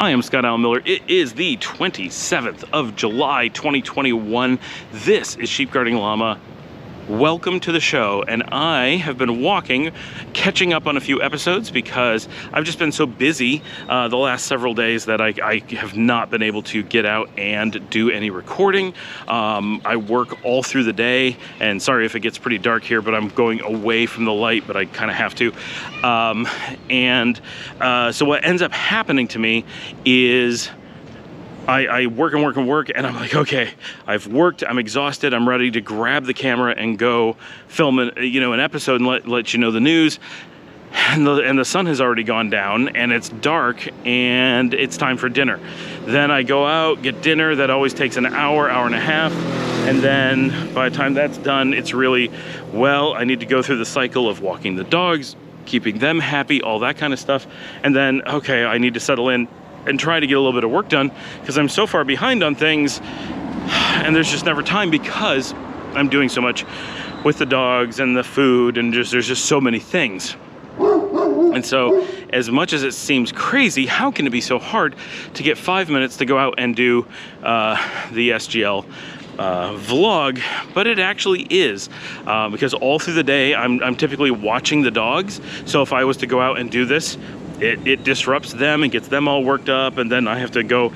I am Scott Allen Miller. It is the 27th of July, 2021. This is Sheep Guarding Llama. Welcome to the show, and I have been walking, catching up on a few episodes because I've just been so busy the last several days that I have not been able to get out and do any recording. I work all through the day, and sorry if it gets pretty dark here, but I'm going away from the light, but I kind of have to. So what ends up happening to me is I work and work and work, and I'm like, okay, I've worked, I'm exhausted, I'm ready to grab the camera and go film an episode and let you know the news. And the sun has already gone down, and it's dark, and it's time for dinner. Then I go out, get dinner. That always takes an hour, hour and a half. And then by the time that's done, it's really, well, I need to go through the cycle of walking the dogs, keeping them happy, all that kind of stuff. And then, okay, I need to settle in and try to get a little bit of work done because I'm so far behind on things, and there's just never time because I'm doing so much with the dogs and the food, and there's just so many things. And so as much as it seems crazy, how can it be so hard to get 5 minutes to go out and do the SGL vlog? But it actually is, because all through the day I'm typically watching the dogs. So if I was to go out and do this, it disrupts them and gets them all worked up, and then I have to go,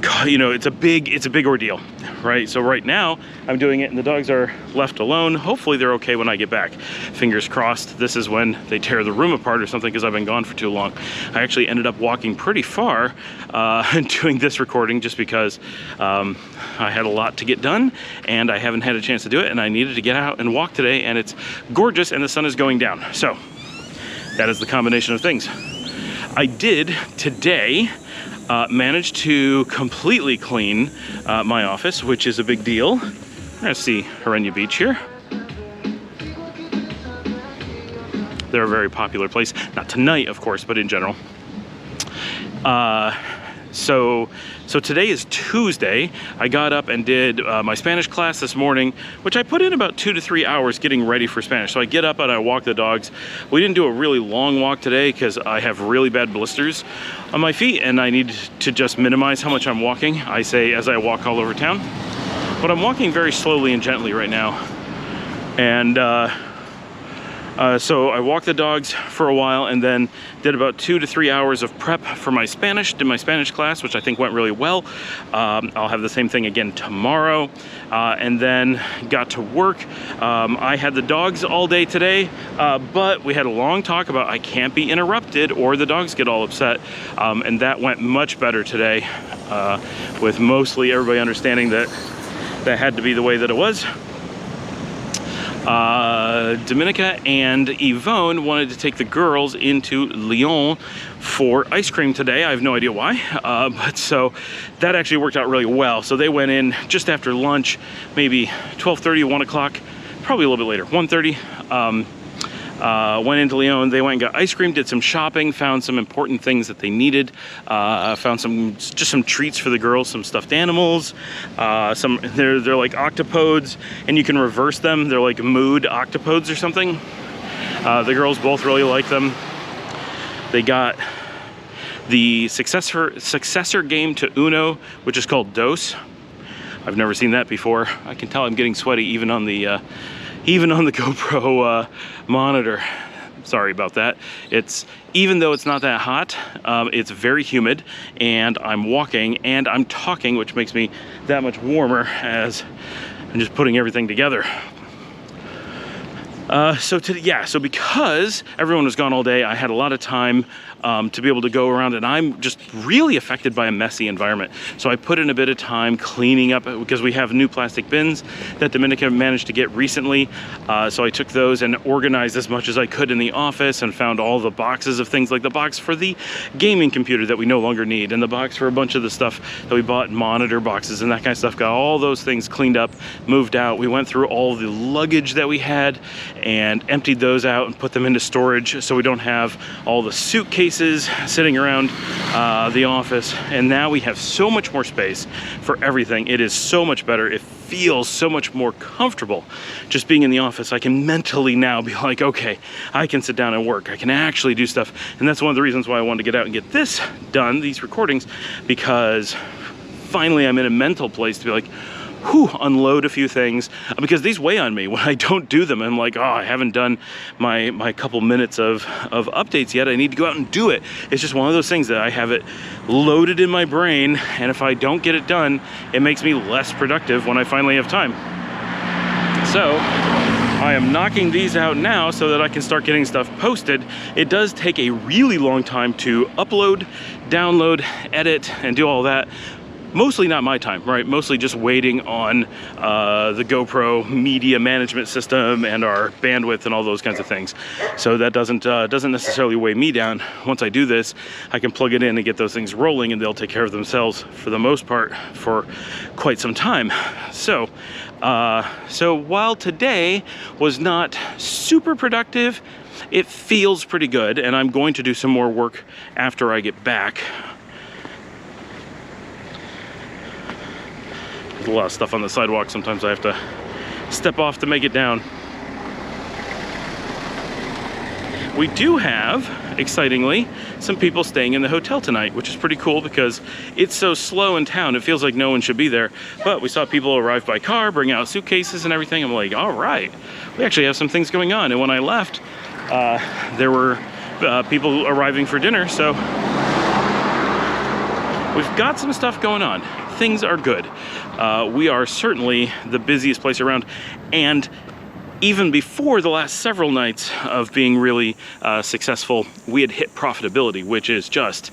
it's a big ordeal, right? So right now I'm doing it and the dogs are left alone. Hopefully they're okay when I get back. Fingers crossed this is when they tear the room apart or something, because I've been gone for too long. I actually ended up walking pretty far and doing this recording just because I had a lot to get done and I haven't had a chance to do it, and I needed to get out and walk today, and it's gorgeous and the sun is going down. So that is the combination of things. I did today manage to completely clean my office, which is a big deal. We're gonna see Herenya Beach here. They're a very popular place. Not tonight, of course, but in general. So today is Tuesday. I got up and did my Spanish class this morning, which I put in about 2 to 3 hours getting ready for Spanish. So I get up and I walk the dogs. We didn't do a really long walk today because I have really bad blisters on my feet and I need to just minimize how much I'm walking. I say as I walk all over town. But I'm walking very slowly and gently right now. And so I walked the dogs for a while and then did about 2 to 3 hours of prep for my Spanish, did my Spanish class, which I think went really well. I'll have the same thing again tomorrow, and then got to work. I had the dogs all day today, but we had a long talk about I can't be interrupted or the dogs get all upset, and that went much better today, with mostly everybody understanding that that had to be the way that it was. Dominica and Ivonne wanted to take the girls into Lyon for ice cream today. I have no idea why, but so that actually worked out really well. So they went in just after lunch, maybe 12:30, 1 o'clock, probably a little bit later, 1:30. Went into Lyon, they went and got ice cream, did some shopping, found some important things that they needed, found just some treats for the girls, some stuffed animals, they're like octopodes, and you can reverse them. They're like mood octopodes or something. The girls both really like them. They got the successor game to Uno, which is called Dos. I've never seen that before. I can tell I'm getting sweaty even on the GoPro monitor. Sorry about that. Even though it's not that hot, it's very humid, and I'm walking and I'm talking, which makes me that much warmer as I'm just putting everything together. So because everyone was gone all day, I had a lot of time to be able to go around, and I'm just really affected by a messy environment. So I put in a bit of time cleaning up because we have new plastic bins that Dominica managed to get recently. So I took those and organized as much as I could in the office and found all the boxes of things, like the box for the gaming computer that we no longer need, and the box for a bunch of the stuff that we bought, monitor boxes and that kind of stuff. Got all those things cleaned up, moved out. We went through all the luggage that we had, and emptied those out and put them into storage so we don't have all the suitcases sitting around the office. And now we have so much more space for everything. It is so much better. It feels so much more comfortable just being in the office. I can mentally now be like, okay, I can sit down and work. I can actually do stuff. And that's one of the reasons why I wanted to get out and get this done, these recordings, because finally I'm in a mental place to be like, whew, unload a few things, because these weigh on me when I don't do them. I'm like, oh, I haven't done my couple minutes of updates yet. I need to go out and do it. It's just one of those things that I have it loaded in my brain, and if I don't get it done, it makes me less productive when I finally have time. So I am knocking these out now so that I can start getting stuff posted. It does take a really long time to upload, download, edit, and do all that. Mostly not my time, right? Mostly just waiting on the GoPro media management system and our bandwidth and all those kinds of things. So that doesn't necessarily weigh me down. Once I do this, I can plug it in and get those things rolling, and they'll take care of themselves for the most part for quite some time. So while today was not super productive, it feels pretty good, and I'm going to do some more work after I get back. There's a lot of stuff on the sidewalk. Sometimes I have to step off to make it down. We do have, excitingly, some people staying in the hotel tonight, which is pretty cool because it's so slow in town. It feels like no one should be there. But we saw people arrive by car, bring out suitcases and everything. I'm like, all right, we actually have some things going on. And when I left, there were people arriving for dinner. So we've got some stuff going on. Things are good. We are certainly the busiest place around, and even before the last several nights of being really successful, we had hit profitability, which is just,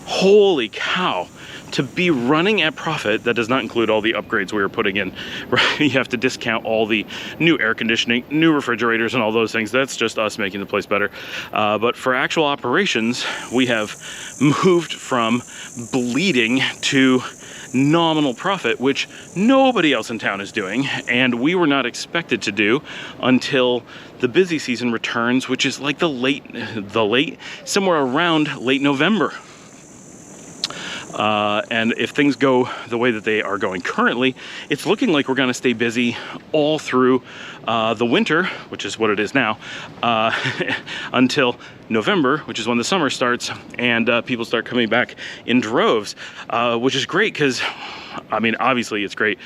holy cow. To be running at profit, that does not include all the upgrades we were putting in, right? You have to discount all the new air conditioning, new refrigerators, and all those things. That's just us making the place better. But for actual operations, we have moved from bleeding to nominal profit, which nobody else in town is doing, and we were not expected to do until the busy season returns, which is like somewhere around late November. And if things go the way that they are going currently, it's looking like we're going to stay busy all through the winter, which is what it is now, until November, which is when the summer starts, and people start coming back in droves, which is great because, I mean, obviously it's great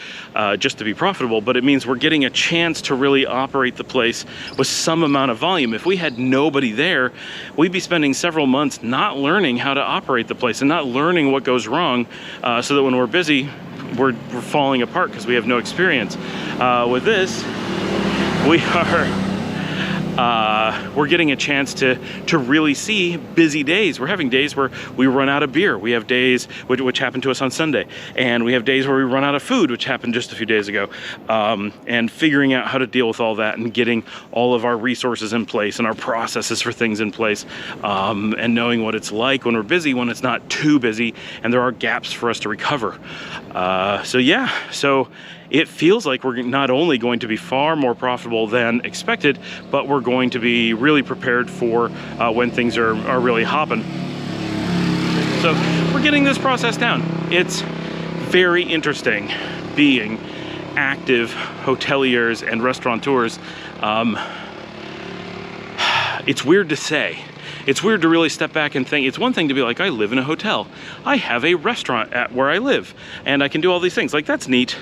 just to be profitable, but it means we're getting a chance to really operate the place with some amount of volume. If we had nobody there, we'd be spending several months not learning how to operate the place and not learning what goes wrong, so that when we're busy, we're falling apart because we have no experience. With this, we're getting a chance to really see busy days. We're having days where we run out of beer. We have days, which happened to us on Sunday, and we have days where we run out of food, which happened just a few days ago. And figuring out how to deal with all that and getting all of our resources in place and our processes for things in place, and knowing what it's like when we're busy, when it's not too busy, and there are gaps for us to recover. So it feels like we're not only going to be far more profitable than expected, but we're going to be really prepared for when things are really hopping. So we're getting this process down. It's very interesting being active hoteliers and restaurateurs. It's weird to say. It's weird to really step back and think. It's one thing to be like, I live in a hotel. I have a restaurant at where I live, and I can do all these things. Like, that's neat.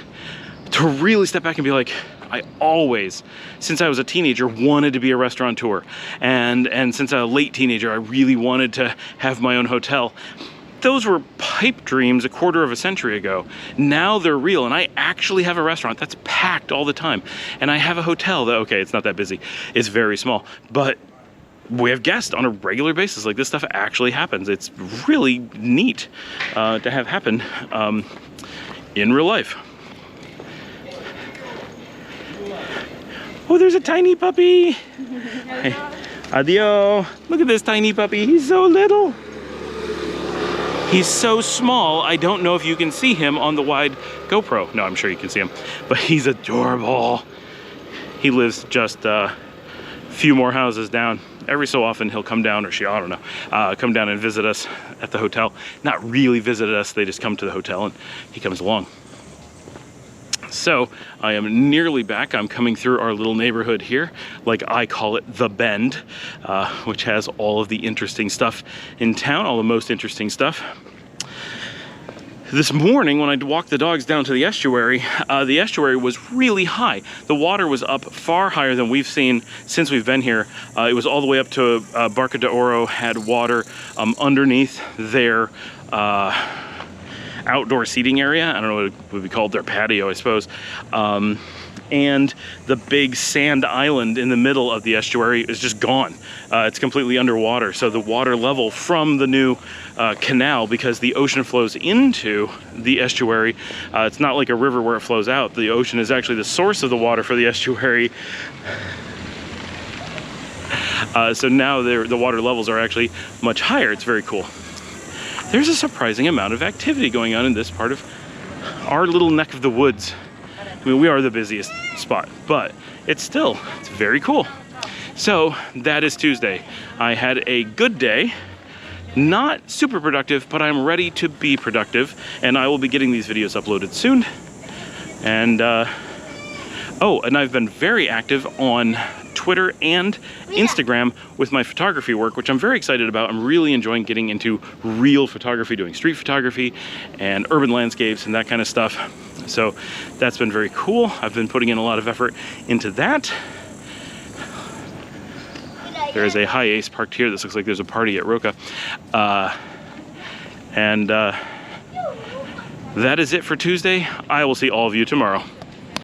To really step back and be like, I always, since I was a teenager, wanted to be a restaurateur. And since a late teenager, I really wanted to have my own hotel. Those were pipe dreams a quarter of a century ago. Now they're real, and I actually have a restaurant that's packed all the time. And I have a hotel that, okay, it's not that busy. It's very small, but we have guests on a regular basis. Like, this stuff actually happens. It's really neat to have happen in real life. Oh, there's a tiny puppy. Hey. Adio. Look at this tiny puppy. He's so little. He's so small, I don't know if you can see him on the wide GoPro. No, I'm sure you can see him, but he's adorable. He lives just few more houses down. Every so often he'll come down, or she, I don't know, come down and visit us at the hotel. Not really visit us, they just come to the hotel and he comes along. So I am nearly back. I'm coming through our little neighborhood here, like I call it, The Bend, which has all of the interesting stuff in town, all the most interesting stuff. This morning when I walked the dogs down to the estuary was really high. The water was up far higher than we've seen since we've been here. It was all the way up to Barca de Oro, had water underneath their outdoor seating area. I don't know what it would be called, their patio, I suppose. And the big sand island in the middle of the estuary is just gone. It's completely underwater. So the water level from the new canal, because the ocean flows into the estuary, it's not like a river where it flows out. The ocean is actually the source of the water for the estuary. So now the water levels are actually much higher. It's very cool. There's a surprising amount of activity going on in this part of our little neck of the woods. I mean, we are the busiest spot, but it's very cool. So that is Tuesday. I had a good day, not super productive, but I'm ready to be productive, and I will be getting these videos uploaded soon. And and I've been very active on Twitter and Instagram with my photography work, which I'm very excited about. I'm really enjoying getting into real photography, doing street photography and urban landscapes and that kind of stuff. So that's been very cool. I've been putting in a lot of effort into that. There's a high ace parked here. This looks like there's a party at Roca. That is it for Tuesday. I will see all of you tomorrow.